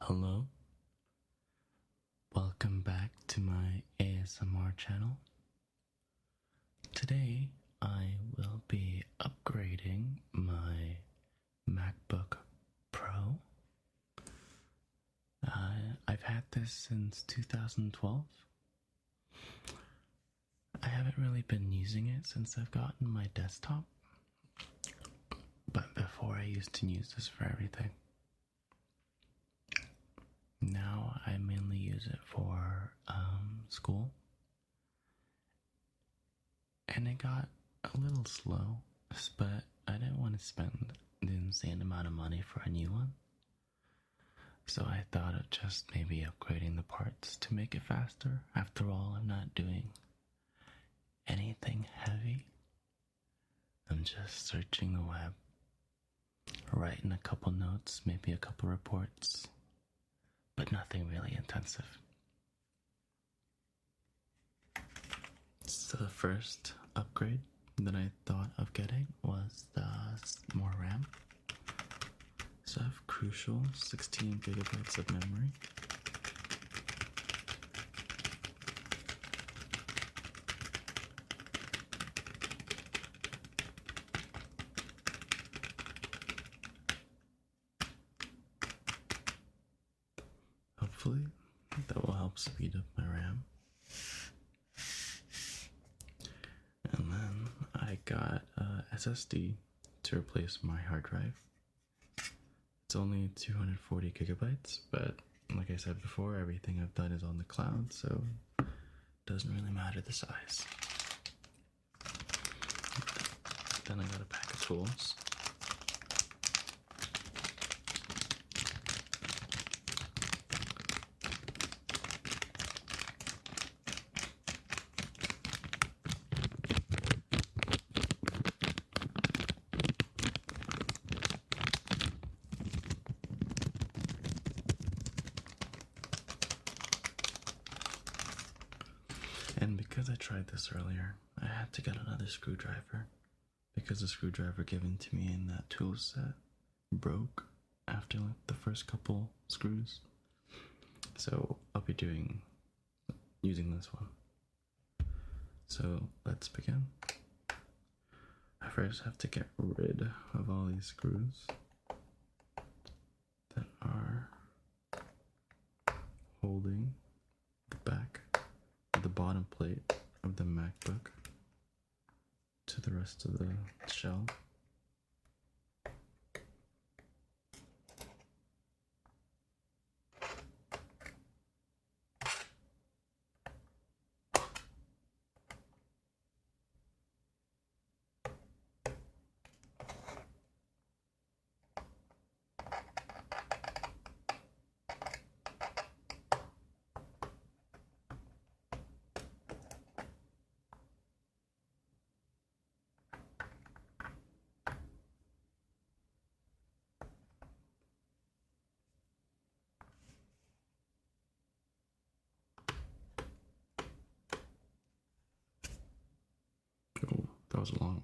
Hello, welcome back to my ASMR channel. Today I will be upgrading my MacBook Pro. I've had this since 2012. I haven't really been using it since I've gotten my desktop, but before I used to use this for everything. Now I mainly use it for school, and it got a little slow, but I didn't want to spend the insane amount of money for a new one, so I thought of just maybe upgrading the parts to make it faster. After all, I'm not doing anything heavy. I'm just searching the web, writing a couple notes, maybe a couple reports, but nothing really intensive. So the first upgrade that I thought of getting was the more RAM. So I have crucial 16 gigabytes of memory. Hopefully that will help speed up my RAM. And then I got a SSD to replace my hard drive. It's only 240 gigabytes, but like I said before, everything I've done is on the cloud, so it doesn't really matter the size. Then I got a pack of tools. And because I tried this earlier, I had to get another screwdriver because the screwdriver given to me in that tool set broke after like the first couple screws. So I'll be using this one. So let's begin. I first have to get rid of all these screws that are holding the back of the bottom plate of the MacBook to the rest of the shell. Oh, that was a long one.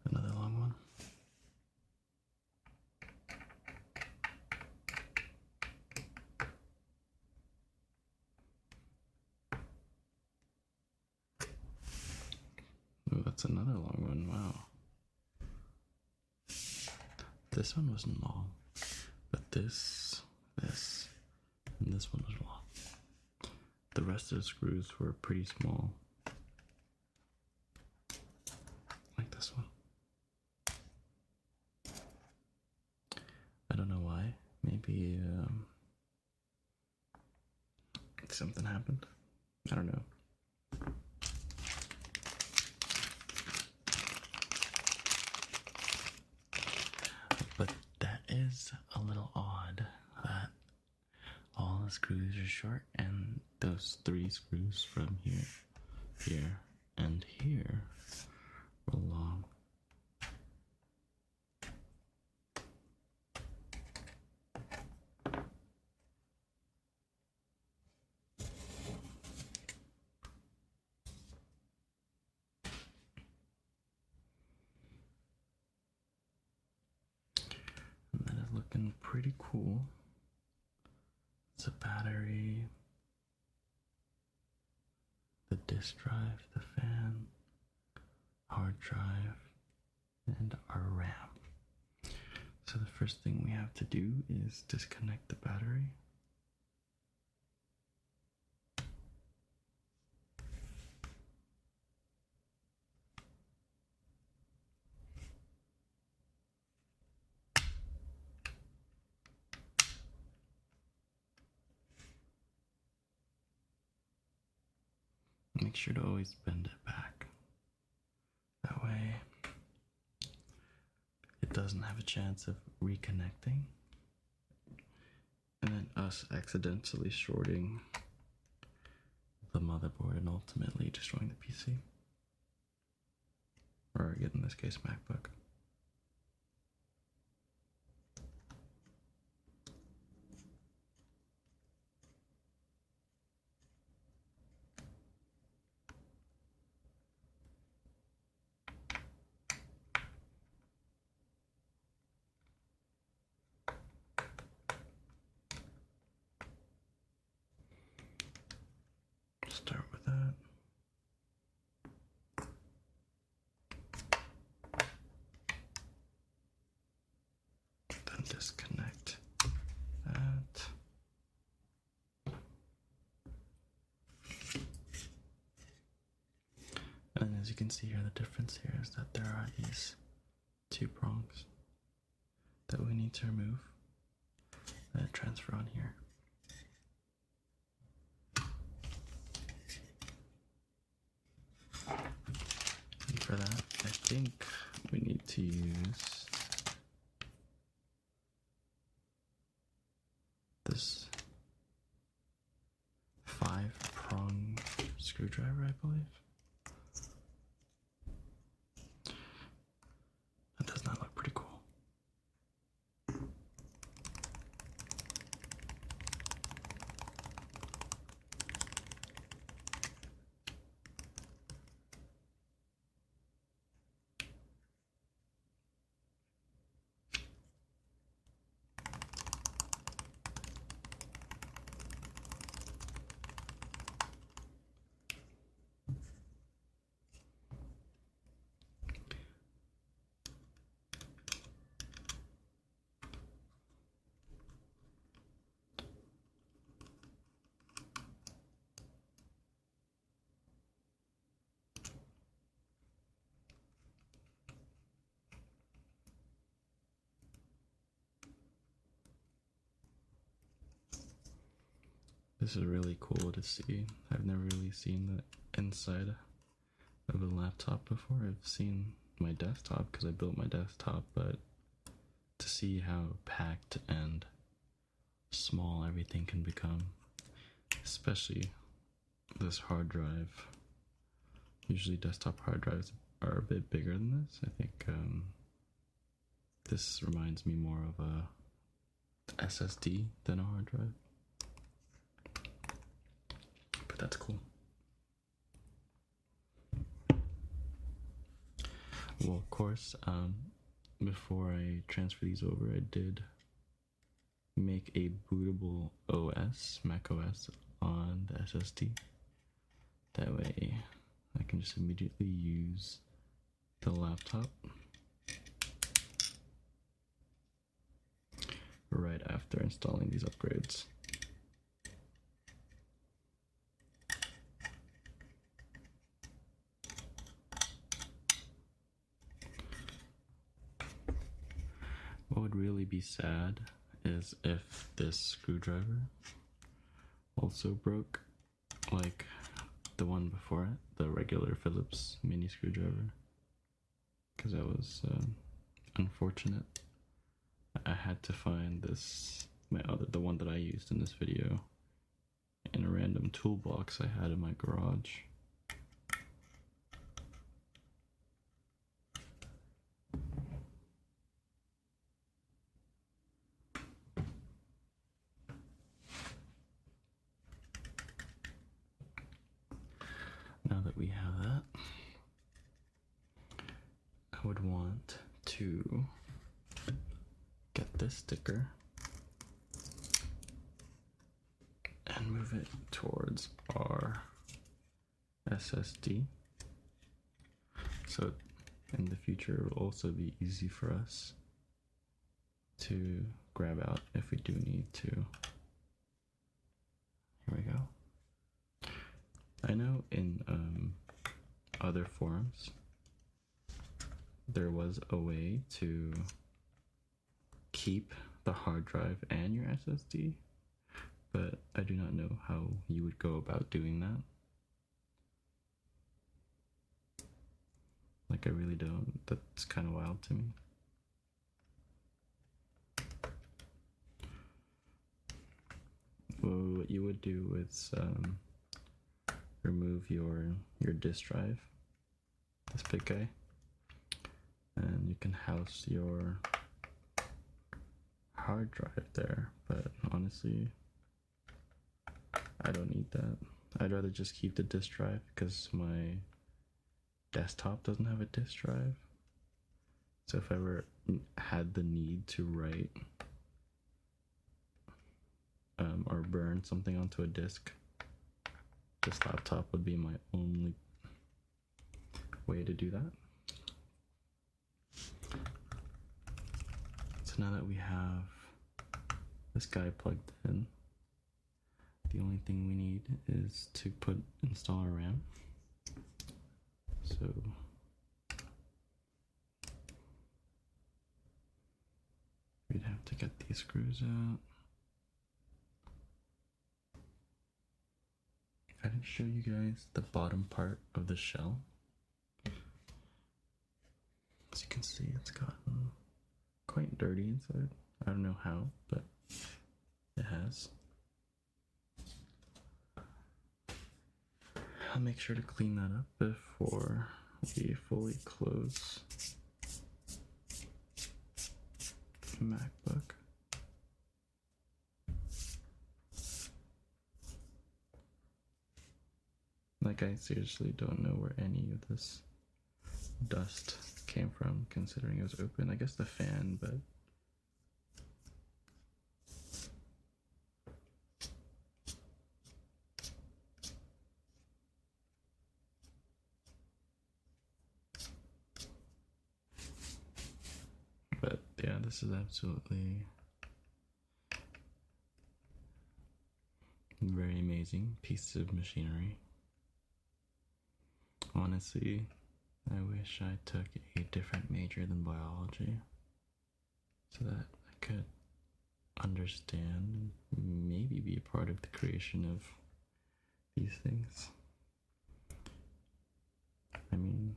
Another long one. Oh, that's another long one. Wow. This one wasn't long, but this, and this one was long. The rest of the screws were pretty small, like this one. I don't know why. Maybe something happened. I don't know. But that is a little odd that all the screws are short and those 3 screws from here, here, and here were long. everything pretty cool. It's a battery, the disk drive, the fan, hard drive, and our RAM. So the first thing we have to do is disconnect the battery. Make sure to always bend it back. That way it doesn't have a chance of reconnecting. And then us accidentally shorting the motherboard and ultimately destroying the PC. Or again, in this case, MacBook. Start with that. Then disconnect that. And as you can see here, the difference here is that there are these two prongs that we need to remove and transfer on here. And for that, I think we need to use this 5-prong screwdriver, I believe. That does not look pretty cool. This is really cool to see. I've never really seen the inside of a laptop before. I've seen my desktop because I built my desktop, but to see how packed and small everything can become, especially this hard drive. Usually desktop hard drives are a bit bigger than this. I think this reminds me more of a SSD than a hard drive. But that's cool. Well, of course, before I transfer these over, I did make a bootable OS, Mac OS, on the SSD. That way I can just immediately use the laptop right after installing these upgrades. What would really be sad is if this screwdriver also broke, like the one before it, the regular Phillips mini screwdriver, because that was unfortunate. I had to find this, the one that I used in this video, in a random toolbox I had in my garage. Now that we have that, I would want to get this sticker and move it towards our SSD. So in the future, it will also be easy for us to grab out if we do need to. Here we go. I know in other forums, there was a way to keep the hard drive and your SSD, but I do not know how you would go about doing that. Like, I really don't. That's kind of wild to me. Well, what you would do is remove your disk drive, this big guy, and you can house your hard drive there. But honestly, I don't need that. I'd rather just keep the disk drive because my desktop doesn't have a disk drive. So if I ever had the need to write or burn something onto a disk, this laptop would be my only way to do that. So now that we have this guy plugged in, the only thing we need is to install our RAM. So we'd have to get these screws out. I didn't show you guys the bottom part of the shell. As you can see, it's gotten quite dirty inside. I don't know how, but it has. I'll make sure to clean that up before we fully close the MacBook. Like, I seriously don't know where any of this dust came from, considering it was open. I guess the fan, but yeah, this is absolutely very amazing piece of machinery. Honestly, I wish I took a different major than biology so that I could understand and maybe be a part of the creation of these things. I mean,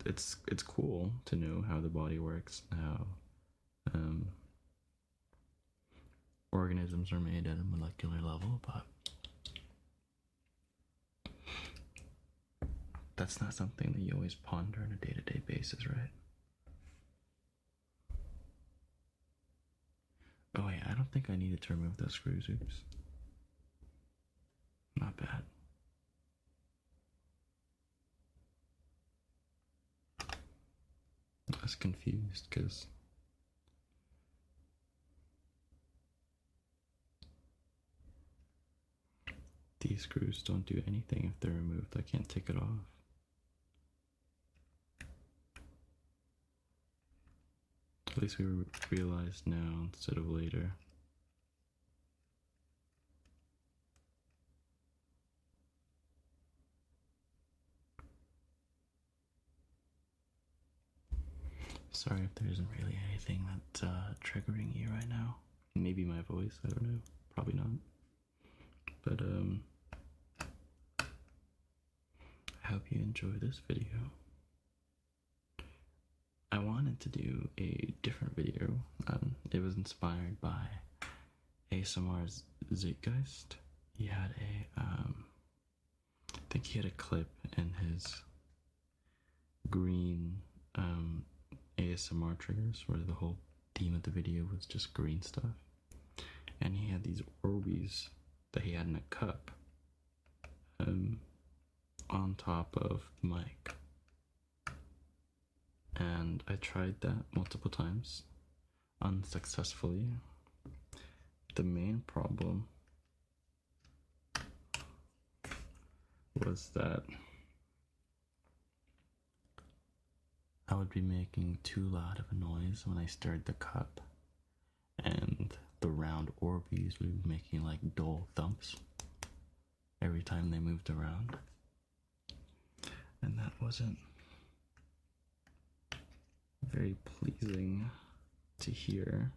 it's cool to know how the body works, how organisms are made at a molecular level, but that's not something that you always ponder on a day-to-day basis, right? Oh wait, I don't think I needed to remove those screws. Oops. Not bad. I was confused because these screws don't do anything if they're removed. I can't take it off. At least we realize now instead of later. Sorry if there isn't really anything that's triggering you right now. Maybe my voice, I don't know. Probably not. But I hope you enjoy this video. I wanted to do a different video. It was inspired by ASMR's Zeitgeist. He had I think he had a clip in his green ASMR triggers where the whole theme of the video was just green stuff. And he had these Orbeez that he had in a cup on top of the mic. And I tried that multiple times. unsuccessfully. The main problem was that I would be making too loud of a noise when I stirred the cup, and the round Orbeez would be making like dull thumps every time they moved around, and that wasn't very pleasing to hear.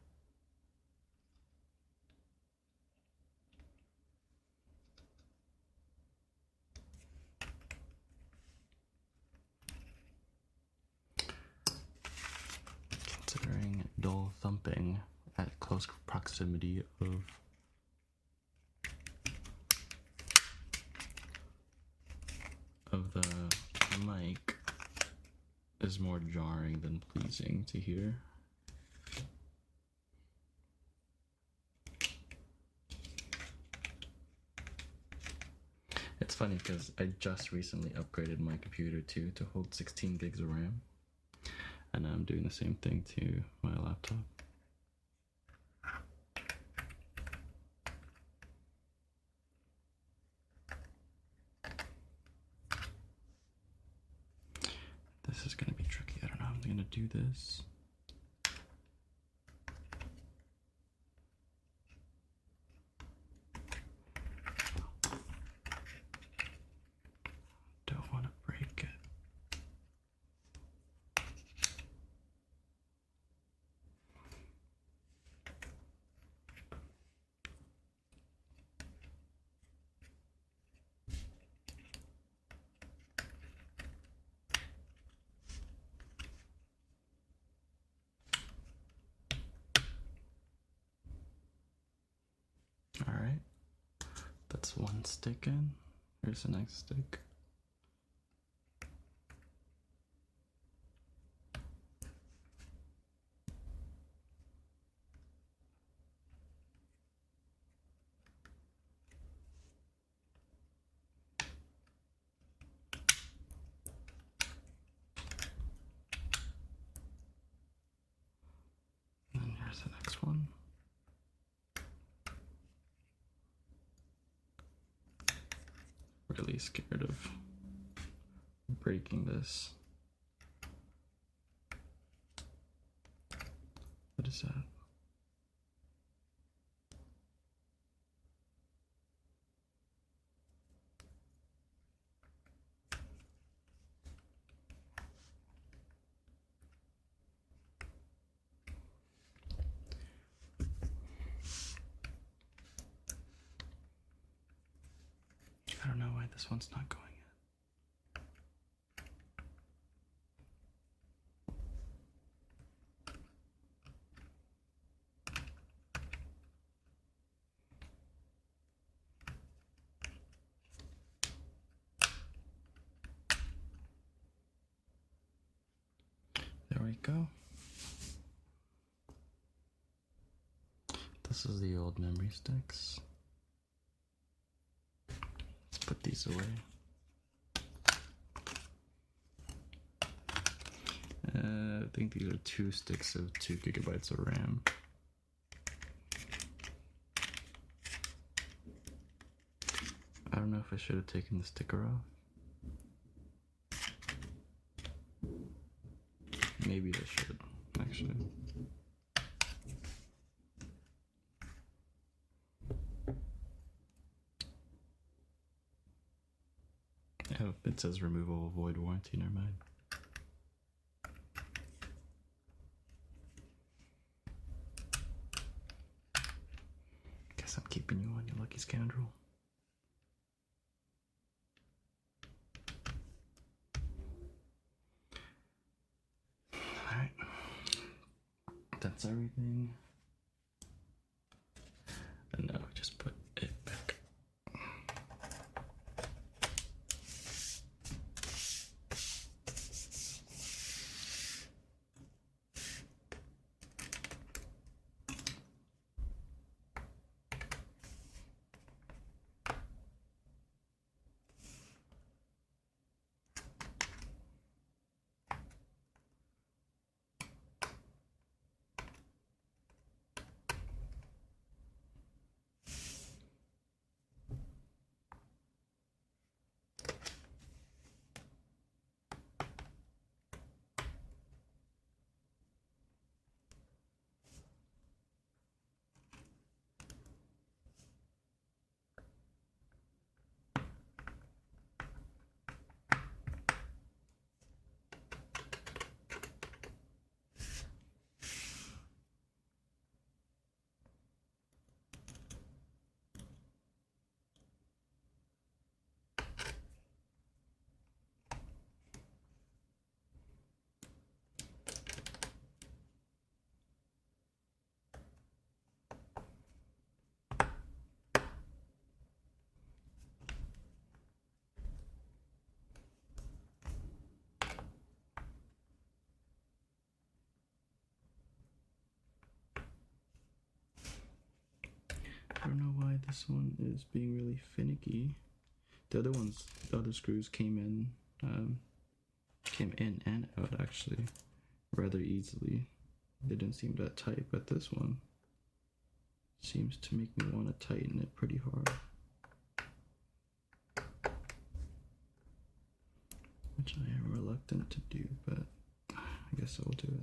Considering dull thumping at close proximity of the mic is more jarring than pleasing to hear. It's funny because I just recently upgraded my computer too to hold 16 gigs of RAM, and I'm doing the same thing to my laptop. This is going to be tricky. I don't know how I'm going to do this. Don't want to break it. All right, that's one stick in. Here's the next stick. And then here's the next one. Really scared of breaking this. What is that? I don't know why this one's not going in. There we go. This is the old memory sticks. Let's put these away. I think these are 2 sticks of 2 gigabytes of RAM. I don't know if I should have taken the sticker off. Maybe I should, actually. Oh, it says removal void warranty, never mind. Guess I'm keeping you on, you lucky scoundrel. Alright. That's everything. And now we just put it back. why this one is being really finicky. The other screws came in and out actually rather easily. They didn't seem that tight, but this one seems to make me want to tighten it pretty hard. Which I am reluctant to do, but I guess I will do it.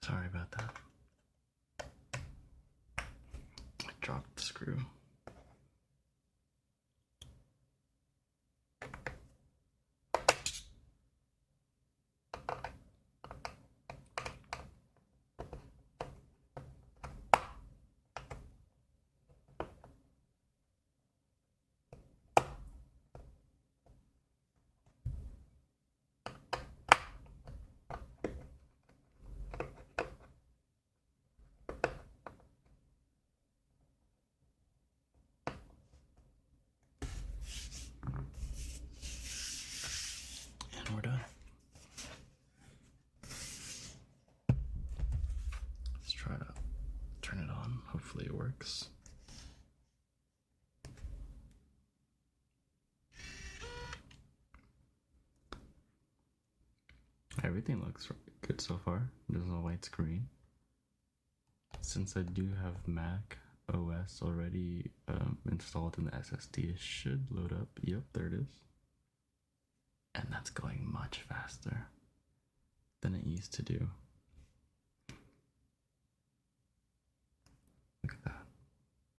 Sorry about that. I dropped the screw. And we're done. Let's try to turn it on. Hopefully it works. Everything looks good so far. There's no white screen. Since I do have Mac OS already installed in the SSD, it should load up. Yep, there it is. And that's going much faster than it used to do. Look at that.